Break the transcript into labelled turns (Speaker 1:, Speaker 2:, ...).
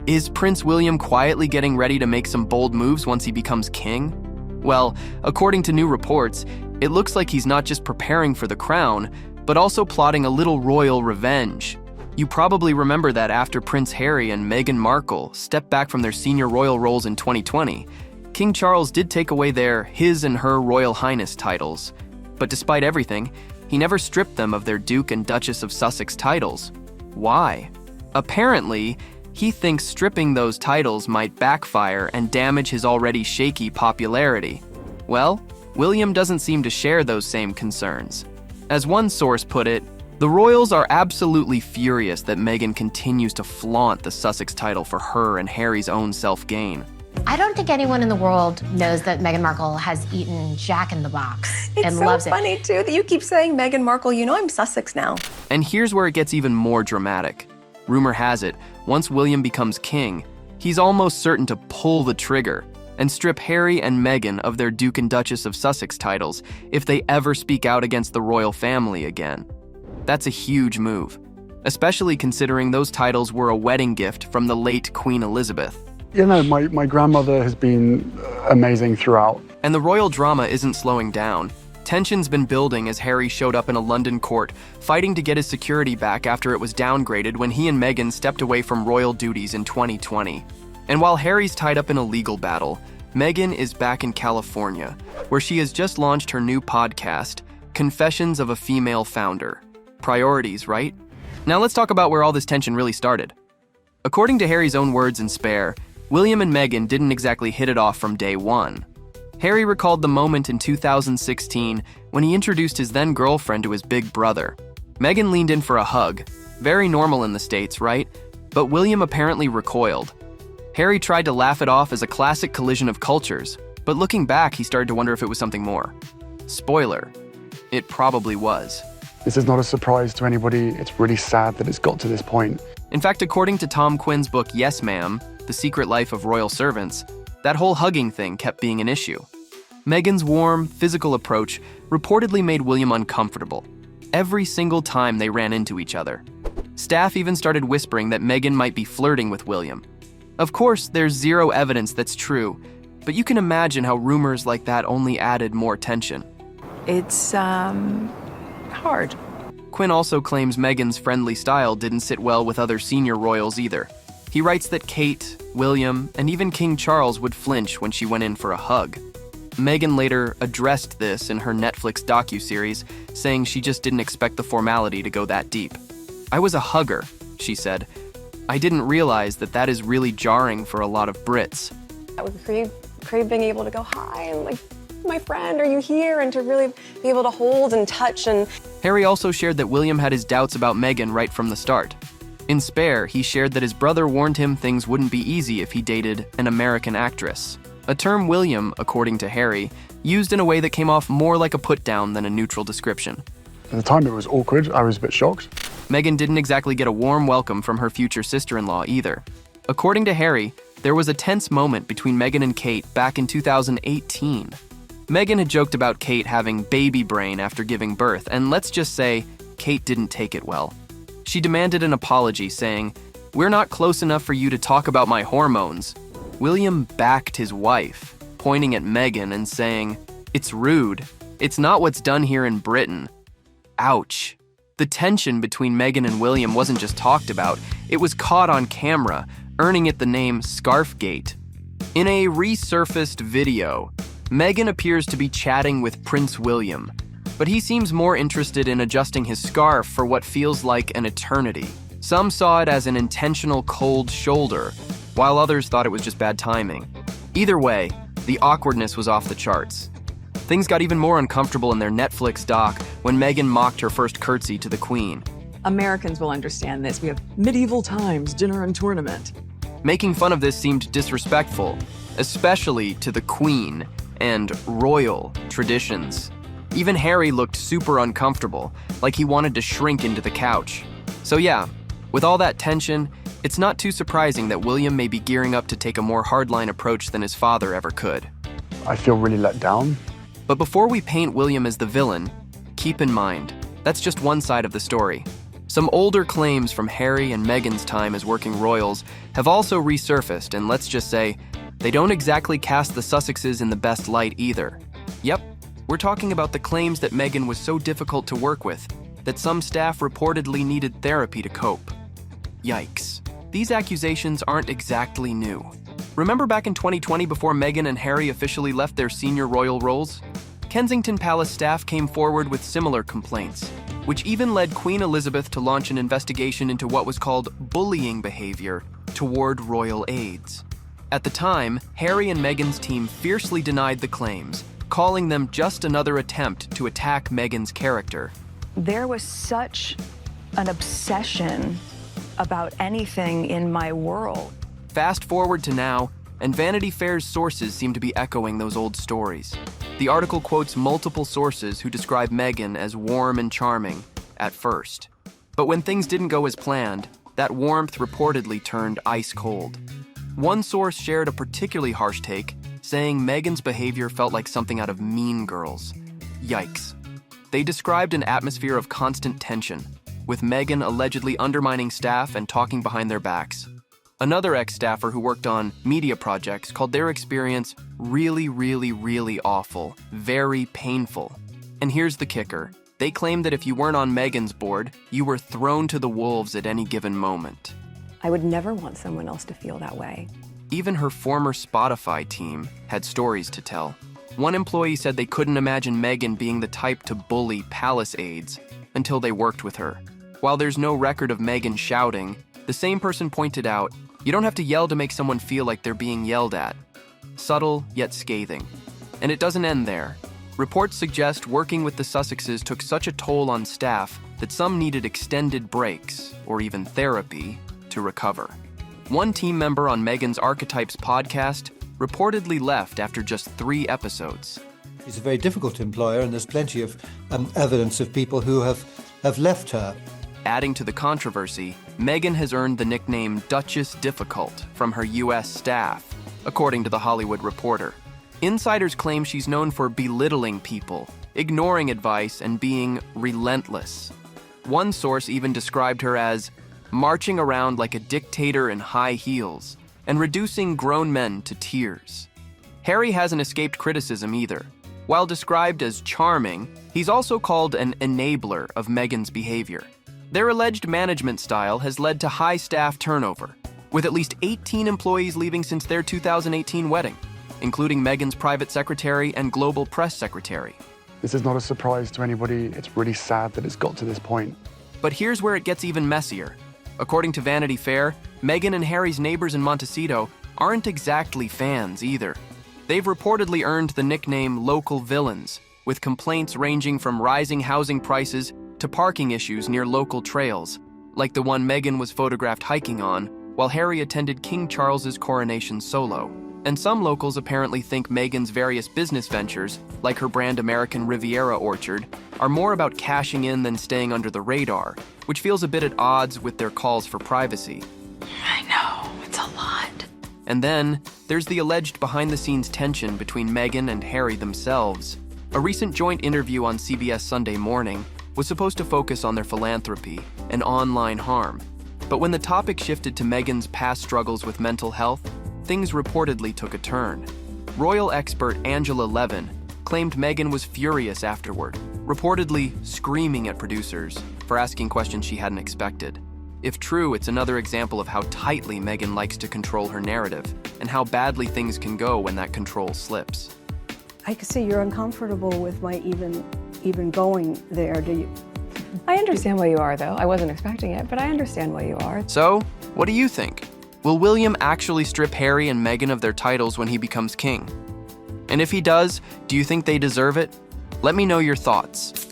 Speaker 1: Is Prince William quietly getting ready to make some bold moves once he becomes king? Well, according to new reports, it looks like he's not just preparing for the crown, but also plotting a little royal revenge. You probably remember that after Prince Harry and Meghan Markle stepped back from their senior royal roles in 2020, King Charles did take away his and her Royal Highness titles. But despite everything, he never stripped them of their Duke and Duchess of Sussex titles. Why? Apparently, he thinks stripping those titles might backfire and damage his already shaky popularity. Well, William doesn't seem to share those same concerns. As one source put it, the royals are absolutely furious that Meghan continues to flaunt the Sussex title for her and Harry's own self-gain.
Speaker 2: I don't think anyone in the world knows that Meghan Markle has eaten Jack in the Box and loves it.
Speaker 3: It's so funny, too, that you keep saying Meghan Markle. You know I'm Sussex now.
Speaker 1: And here's where it gets even more dramatic. Rumor has it, once William becomes king, he's almost certain to pull the trigger and strip Harry and Meghan of their Duke and Duchess of Sussex titles if they ever speak out against the royal family again. That's a huge move, especially considering those titles were a wedding gift from the late Queen Elizabeth.
Speaker 4: You know, my grandmother has been amazing throughout.
Speaker 1: And the royal drama isn't slowing down. Tension's been building as Harry showed up in a London court, fighting to get his security back after it was downgraded when he and Meghan stepped away from royal duties in 2020. And while Harry's tied up in a legal battle, Meghan is back in California, where she has just launched her new podcast, Confessions of a Female Founder. Priorities, right? Now let's talk about where all this tension really started. According to Harry's own words in Spare, William and Meghan didn't exactly hit it off from day one. Harry recalled the moment in 2016 when he introduced his then-girlfriend to his big brother. Meghan leaned in for a hug. Very normal in the States, right? But William apparently recoiled. Harry tried to laugh it off as a classic collision of cultures, but looking back, he started to wonder if it was something more. Spoiler, it probably was.
Speaker 4: This is not a surprise to anybody. It's really sad that it's got to this point.
Speaker 1: In fact, according to Tom Quinn's book, Yes Ma'am, The Secret Life of Royal Servants, that whole hugging thing kept being an issue. Meghan's warm, physical approach reportedly made William uncomfortable every single time they ran into each other. Staff even started whispering that Meghan might be flirting with William. Of course, there's zero evidence that's true, but you can imagine how rumors like that only added more tension.
Speaker 3: It's, hard.
Speaker 1: Quinn also claims Meghan's friendly style didn't sit well with other senior royals either. He writes that Kate, William, and even King Charles would flinch when she went in for a hug. Meghan later addressed this in her Netflix docuseries, saying she just didn't expect the formality to go that deep. "I was a hugger," she said. "I didn't realize that is really jarring for a lot of Brits."
Speaker 3: I would crave being able to go, hi, and like, my friend, are you here? And to really be able to hold and touch. And
Speaker 1: Harry also shared that William had his doubts about Meghan right from the start. In Spare, he shared that his brother warned him things wouldn't be easy if he dated an American actress. A term William, according to Harry, used in a way that came off more like a put-down than a neutral description.
Speaker 4: At the time, it was awkward. I was a bit shocked.
Speaker 1: Meghan didn't exactly get a warm welcome from her future sister-in-law either. According to Harry, there was a tense moment between Meghan and Kate back in 2018. Meghan had joked about Kate having baby brain after giving birth, and let's just say, Kate didn't take it well. She demanded an apology, saying, "We're not close enough for you to talk about my hormones." William backed his wife, pointing at Meghan and saying, "It's rude. It's not what's done here in Britain." Ouch. The tension between Meghan and William wasn't just talked about, it was caught on camera, earning it the name Scarfgate. In a resurfaced video, Meghan appears to be chatting with Prince William, but he seems more interested in adjusting his scarf for what feels like an eternity. Some saw it as an intentional cold shoulder, while others thought it was just bad timing. Either way, the awkwardness was off the charts. Things got even more uncomfortable in their Netflix doc when Meghan mocked her first curtsy to the Queen.
Speaker 5: Americans will understand this. We have medieval times, dinner and tournament.
Speaker 1: Making fun of this seemed disrespectful, especially to the Queen and royal traditions. Even Harry looked super uncomfortable, like he wanted to shrink into the couch. So yeah, with all that tension, it's not too surprising that William may be gearing up to take a more hardline approach than his father ever could.
Speaker 4: I feel really let down.
Speaker 1: But before we paint William as the villain, keep in mind, that's just one side of the story. Some older claims from Harry and Meghan's time as working royals have also resurfaced, and let's just say, they don't exactly cast the Sussexes in the best light either. Yep, we're talking about the claims that Meghan was so difficult to work with that some staff reportedly needed therapy to cope. Yikes. These accusations aren't exactly new. Remember back in 2020 before Meghan and Harry officially left their senior royal roles? Kensington Palace staff came forward with similar complaints, which even led Queen Elizabeth to launch an investigation into what was called bullying behavior toward royal aides. At the time, Harry and Meghan's team fiercely denied the claims, calling them just another attempt to attack Meghan's character.
Speaker 6: There was such an obsession about anything in my world.
Speaker 1: Fast forward to now, and Vanity Fair's sources seem to be echoing those old stories. The article quotes multiple sources who describe Meghan as warm and charming at first. But when things didn't go as planned, that warmth reportedly turned ice cold. One source shared a particularly harsh take, saying Meghan's behavior felt like something out of Mean Girls. Yikes. They described an atmosphere of constant tension, with Meghan allegedly undermining staff and talking behind their backs. Another ex-staffer who worked on media projects called their experience really, really, really awful, very painful. And here's the kicker. They claimed that if you weren't on Meghan's board, you were thrown to the wolves at any given moment.
Speaker 3: I would never want someone else to feel that way.
Speaker 1: Even her former Spotify team had stories to tell. One employee said they couldn't imagine Meghan being the type to bully palace aides until they worked with her. While there's no record of Meghan shouting, the same person pointed out, you don't have to yell to make someone feel like they're being yelled at. Subtle, yet scathing. And it doesn't end there. Reports suggest working with the Sussexes took such a toll on staff that some needed extended breaks, or even therapy, to recover. One team member on Meghan's Archetypes podcast reportedly left after just 3 episodes.
Speaker 7: She's a very difficult employer, and there's plenty of evidence of people who have left her.
Speaker 1: Adding to the controversy, Meghan has earned the nickname Duchess Difficult from her U.S. staff, according to The Hollywood Reporter. Insiders claim she's known for belittling people, ignoring advice, and being relentless. One source even described her as marching around like a dictator in high heels and reducing grown men to tears. Harry hasn't escaped criticism either. While described as charming, he's also called an enabler of Meghan's behavior. Their alleged management style has led to high staff turnover, with at least 18 employees leaving since their 2018 wedding, including Meghan's private secretary and global press secretary.
Speaker 4: This is not a surprise to anybody. It's really sad that it's got to this point.
Speaker 1: But here's where it gets even messier. According to Vanity Fair, Meghan and Harry's neighbors in Montecito aren't exactly fans either. They've reportedly earned the nickname local villains, with complaints ranging from rising housing prices to parking issues near local trails, like the one Meghan was photographed hiking on while Harry attended King Charles's coronation solo. And some locals apparently think Meghan's various business ventures, like her brand American Riviera Orchard, are more about cashing in than staying under the radar, which feels a bit at odds with their calls for privacy.
Speaker 6: I know, it's a lot.
Speaker 1: And then, there's the alleged behind-the-scenes tension between Meghan and Harry themselves. A recent joint interview on CBS Sunday Morning was supposed to focus on their philanthropy and online harm. But when the topic shifted to Meghan's past struggles with mental health, things reportedly took a turn. Royal expert Angela Levin claimed Meghan was furious afterward, reportedly screaming at producers for asking questions she hadn't expected. If true, it's another example of how tightly Meghan likes to control her narrative and how badly things can go when that control slips.
Speaker 8: I can see you're uncomfortable with my even going there. Do you?
Speaker 3: I understand why you are, though. I wasn't expecting it, but I understand why you are.
Speaker 1: So, what do you think? Will William actually strip Harry and Meghan of their titles when he becomes king? And if he does, do you think they deserve it? Let me know your thoughts.